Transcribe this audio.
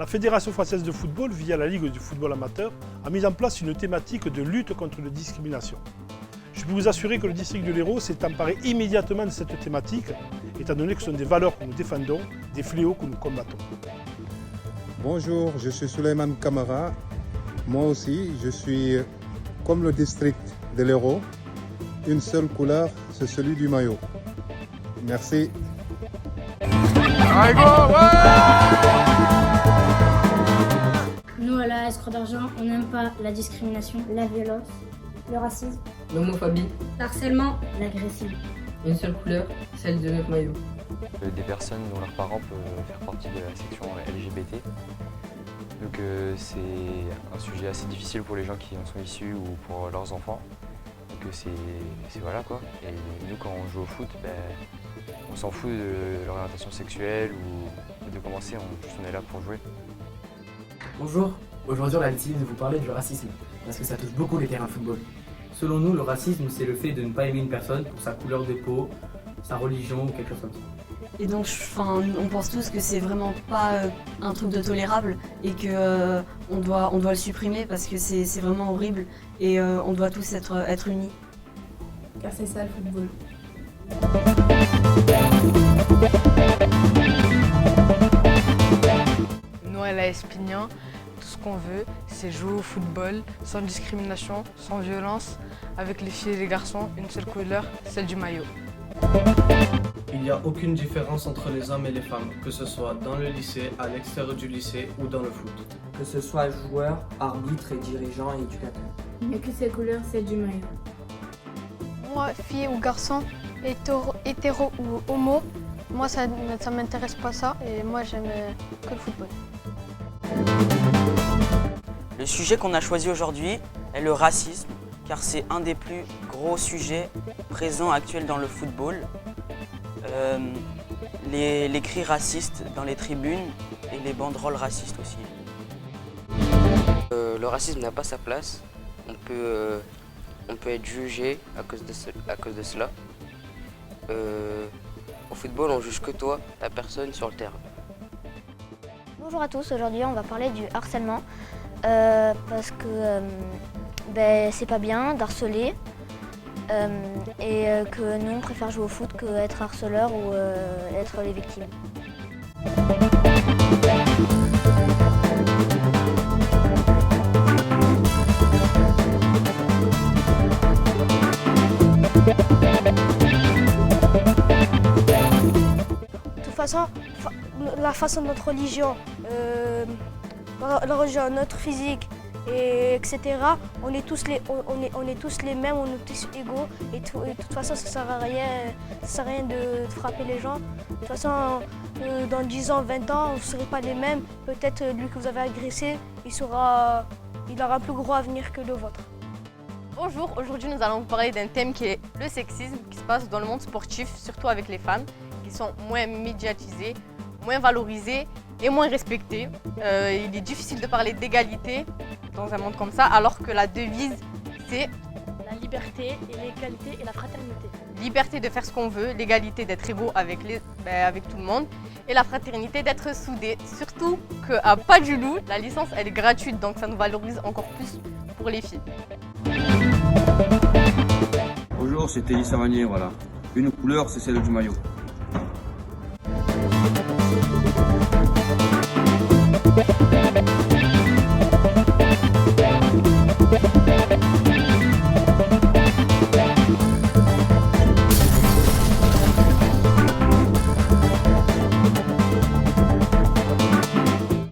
La Fédération française de football, via la Ligue du football amateur, a mis en place une thématique de lutte contre la discrimination. Je peux vous assurer que le district de l'Hérault s'est emparé immédiatement de cette thématique, étant donné que ce sont des valeurs que nous défendons, des fléaux que nous combattons. Bonjour, je suis Souleymane Kamara. Moi aussi, je suis comme le district de l'Hérault. Une seule couleur, c'est celui du maillot. Merci. Nous, à la Escroc d'Argent, on n'aime pas la discrimination, la violence, le racisme, l'homophobie, l'harcèlement, l'agressivité. une seule couleur, celle de notre maillot. Des personnes dont leurs parents peuvent faire partie de la section LGBT. Donc c'est un sujet assez difficile pour les gens qui en sont issus ou pour leurs enfants. Donc c'est voilà quoi. Et nous quand on joue au foot, on s'en fout de l'orientation sexuelle ou de commencer, on est là pour jouer. Bonjour, aujourd'hui on a décidé de vous parler du racisme, parce que ça touche beaucoup les terrains de football. Selon nous, le racisme c'est le fait de ne pas aimer une personne pour sa couleur de peau, sa religion ou quelque chose comme ça. Et donc, on pense tous que c'est vraiment pas un truc de tolérable et que on doit le supprimer parce que c'est vraiment horrible et on doit tous être unis. Car c'est ça le football. Nous à la Espignan, tout ce qu'on veut, c'est jouer au football sans discrimination, sans violence, avec les filles et les garçons, une seule couleur, celle du maillot. Il n'y a aucune différence entre les hommes et les femmes, que ce soit dans le lycée, à l'extérieur du lycée ou dans le foot. Que ce soit joueur, arbitre et dirigeant et éducateur. Il n'y a que cette couleur, celle du maillot. Moi, fille ou garçon, hétéro ou homo, moi ça m'intéresse pas ça et moi j'aime que le football. Le sujet qu'on a choisi aujourd'hui est le racisme, car c'est un des plus gros sujets présents actuels dans le football. Les cris racistes dans les tribunes et les banderoles racistes aussi. Le racisme n'a pas sa place. On peut être jugé à cause de cela. Au football, on juge que toi, la personne sur le terrain. Bonjour à tous, aujourd'hui on va parler du harcèlement parce que c'est pas bien d'harceler et que nous on préfère jouer au foot qu'être harceleur ou être les victimes. De toute façon, la façon de notre religion, la religion, notre physique, etc. On est tous les mêmes, on est tous égaux et de toute façon ça sert à rien de frapper les gens. De toute façon, dans 10 ans, 20 ans, vous ne serez pas les mêmes. Peut-être lui que vous avez agressé, il aura un plus gros avenir que le vôtre. Bonjour, aujourd'hui nous allons vous parler d'un thème qui est le sexisme qui se passe dans le monde sportif, surtout avec les femmes, qui sont moins médiatisées, moins valorisées et moins respectées. Il est difficile de parler d'égalité dans un monde comme ça, alors que la devise c'est La liberté et l'égalité et la fraternité. liberté de faire ce qu'on veut, l'égalité d'être égaux avec tout le monde et la fraternité d'être soudés. Surtout qu'à Pas du Loup, la licence elle est gratuite, donc ça nous valorise encore plus pour les filles. Bonjour, c'est Teddy Savanier, voilà. Une couleur, c'est celle du maillot.